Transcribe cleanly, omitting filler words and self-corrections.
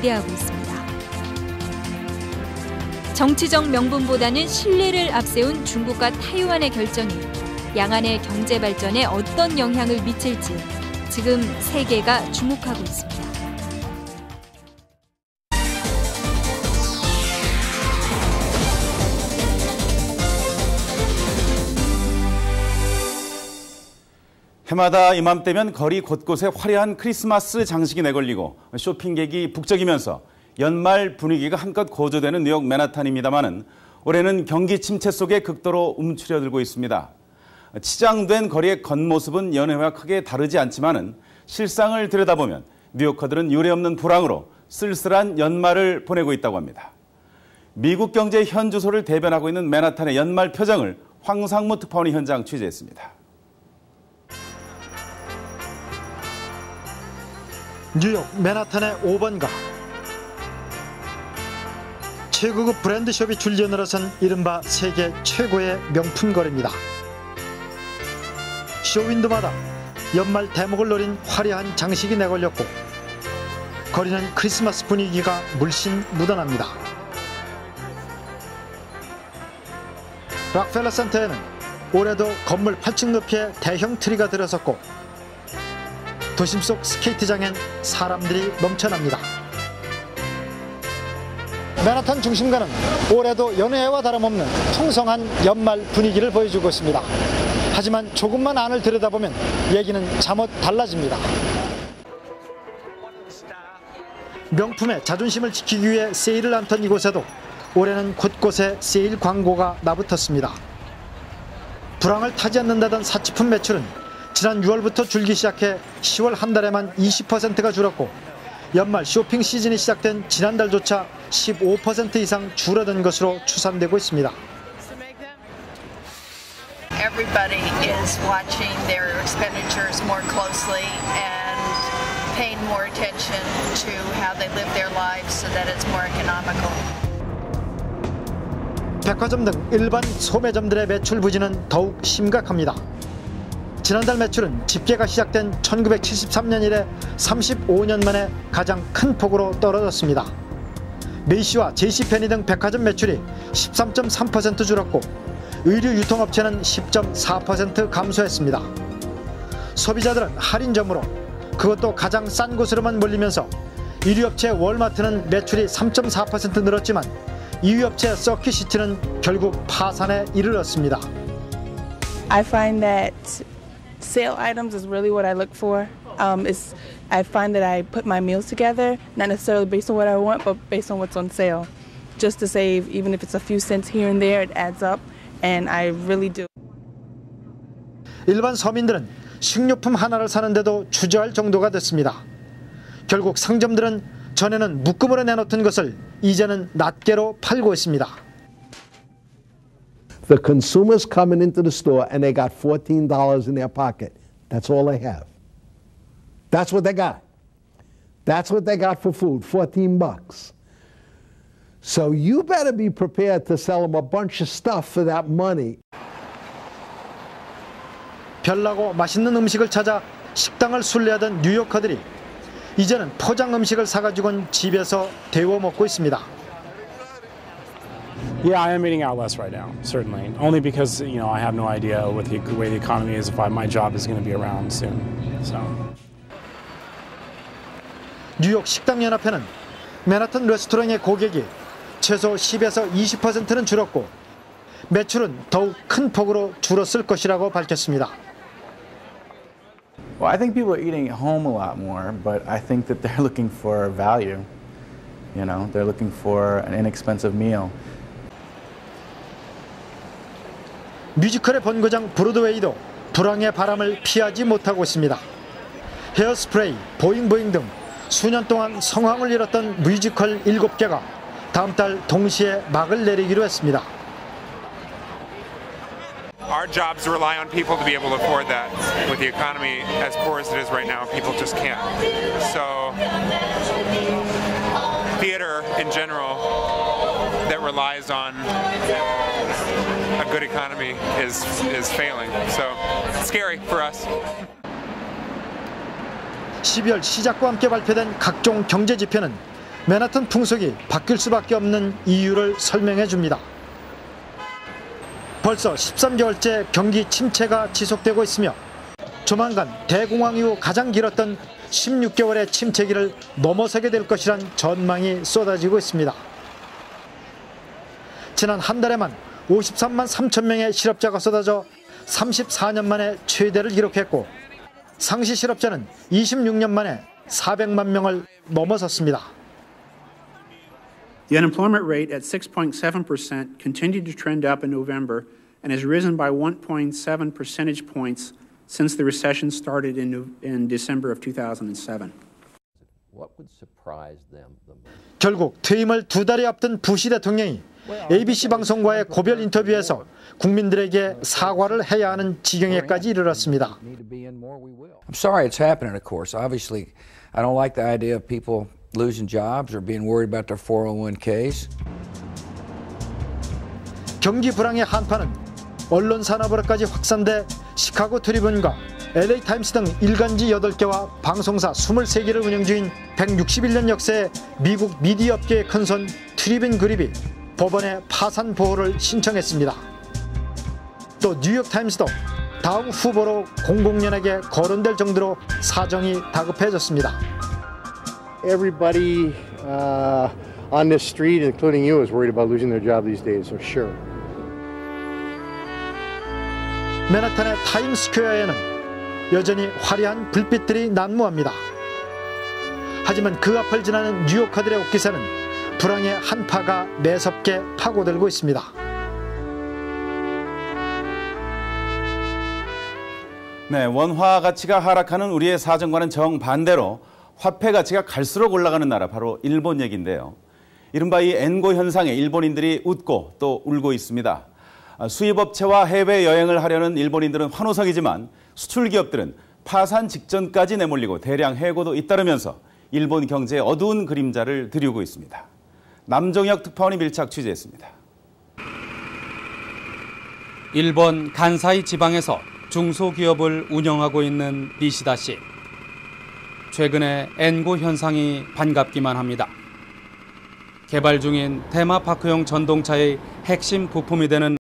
기대하고 있습니다. 정치적 명분보다는 신뢰를 앞세운 중국과 타이완의 결정이 양안의 경제 발전에 어떤 영향을 미칠지 지금 세계가 주목하고 있습니다. 해마다 이맘때면 거리 곳곳에 화려한 크리스마스 장식이 내걸리고 쇼핑객이 북적이면서 연말 분위기가 한껏 고조되는 뉴욕 맨하탄입니다마는 올해는 경기 침체 속에 극도로 움츠려들고 있습니다. 치장된 거리의 겉모습은 연해와 크게 다르지 않지만은 실상을 들여다보면 뉴요커들은 유례없는 불황으로 쓸쓸한 연말을 보내고 있다고 합니다. 미국 경제의 현 주소를 대변하고 있는 맨하탄의 연말 표정을 황상무 특파원이 현장 취재했습니다. 뉴욕 맨하탄의 5번가. 최고급 브랜드숍이 줄지어 늘어선 이른바 세계 최고의 명품 거리입니다. 쇼윈도마다 연말 대목을 노린 화려한 장식이 내걸렸고 거리는 크리스마스 분위기가 물씬 묻어납니다. 락펠러 센터에는 올해도 건물 8층 높이의 대형 트리가 들어섰고 도심 속 스케이트장엔 사람들이 넘쳐납니다. 맨하탄 중심가는 올해도 연해와 다름없는 풍성한 연말 분위기를 보여주고 있습니다. 하지만 조금만 안을 들여다보면 얘기는 잠옷 달라집니다. 명품의 자존심을 지키기 위해 세일을 안던 이곳에도 올해는 곳곳에 세일 광고가 나붙었습니다. 불황을 타지 않는다던 사치품 매출은 지난 6월부터 줄기 시작해 10월 한 달에만 20%가 줄었고 연말 쇼핑 시즌이 시작된 지난달조차 15% 이상 줄어든 것으로 추산되고 있습니다. Everybody is watching their expenditures more closely and paying more attention to how they live their lives so that it's more economical. 백화점 등 일반 소매점들의 매출 부진은 더욱 심각합니다. 지난달 매출은 집계가 시작된 1973년 이래 35년 만에 가장 큰 폭으로 떨어졌습니다. 메이시와 제시페니 등 백화점 매출이 13.3% 줄었고 의류 유통업체는 10.4% 감소했습니다. 소비자들은 할인점으로 그것도 가장 싼 곳으로만 몰리면서 1위 업체 월마트는 매출이 3.4% 늘었지만 2위 업체 서킷시티는 결국 파산에 이르렀습니다. I find that sale items is really what I look for. I find that I put my meals together, not necessarily based on what I want, but based on what's on sale. Just to save, even if it's a few cents here and there, it adds up, and I really do. 일반 서민들은 식료품 하나를 사는데도 주저할 정도가 됐습니다. 결국 상점들은 전에는 묶음으로 내놓던 것을 이제는 낱개로 팔고 있습니다. The consumers coming into the store and they got $14 in their pocket. That's all they have. That's what they got. That's what they got for food, $14. So you better be prepared to sell them a bunch of stuff for that money. 별나고 맛있는 음식을 찾아 식당을 순례하던 뉴요커들이 이제는 포장 음식을 사가지고는 집에서 데워 먹고 있습니다. Yeah, I am eating out less right now, certainly. Only because, I have no idea what the way the economy is, if my job is going to be around soon. So. 뉴욕 식당연합회는 맨하탄 레스토랑의 고객이 최소 10에서 20%는 줄었고 매출은 더욱 큰 폭으로 줄었을 것이라고 밝혔습니다. Well, I think people are eating at home a lot more, but I think that they're looking for value. They're looking for an inexpensive meal. 뮤지컬의 본고장 브로드웨이도 불황의 바람을 피하지 못하고 있습니다. 헤어스프레이, 보잉보잉 등 수년 동안 성황을 이뤘던 뮤지컬 7개가 다음 달 동시에 막을 내리기로 했습니다. Our jobs rely on people to be able to afford that. With the economy as poor as it is right now, people just can't. So, theater in general that relies on a good economy is failing. So, it's scary for us. 12월 시작과 함께 발표된 각종 경제 지표는 맨하탄 풍속이 바뀔 수밖에 없는 이유를 설명해 줍니다. 벌써 13개월째 경기 침체가 지속되고 있으며 조만간 대공황 이후 가장 길었던 16개월의 침체기를 넘어서게 될 것이란 전망이 쏟아지고 있습니다. 지난 한 달에만 53만 3천 명의 실업자가 쏟아져 34년 만에 최대를 기록했고 상시 실업자는 26년 만에 400만 명을 넘어섰습니다. The unemployment rate at 6.7% continued to trend up in November and has risen by 1.7 percentage points since the recession started in December of 2007. 결국 퇴임을 2달이 앞둔 부시 대통령이 ABC 방송과의 고별 인터뷰에서 국민들에게 사과를 해야 하는 지경에까지 이르렀습니다. I'm sorry it's happening, of course. Obviously, I don't like the idea of people losing jobs or being worried about their 401ks. 경기 불황의 한파는 언론 산업으로까지 확산돼 시카고 트리뷴과 LA 타임스 등 일간지 8개와 방송사 23개를 운영 중인 161년 역사의 미국 미디어 업계의 큰손 트리뷴 그룹이 법원에 파산 보호를 신청했습니다. 또 뉴욕 타임스도 다음 후보로 공공연하게 거론될 정도로 사정이 다급해졌습니다. Everybody on this street, including you, is worried about losing their job these days, for sure. 맨하탄의 타임스퀘어에는 여전히 화려한 불빛들이 난무합니다. 하지만 그 앞을 지나는 뉴요커들의 옷깃에는 불황의 한파가 매섭게 파고들고 있습니다. 네, 원화 가치가 하락하는 우리의 사정과는 정반대로 화폐 가치가 갈수록 올라가는 나라, 바로 일본 얘기인데요. 이른바 이 엔고 현상에 일본인들이 웃고 또 울고 있습니다. 수입업체와 해외여행을 하려는 일본인들은 환호성이지만 수출 기업들은 파산 직전까지 내몰리고 대량 해고도 잇따르면서 일본 경제의 어두운 그림자를 드리우고 있습니다. 남종혁 특파원이 밀착 취재했습니다. 일본 간사이 지방에서 중소기업을 운영하고 있는 니시다 씨. 최근에 엔고 현상이 반갑기만 합니다. 개발 중인 테마파크용 전동차의 핵심 부품이 되는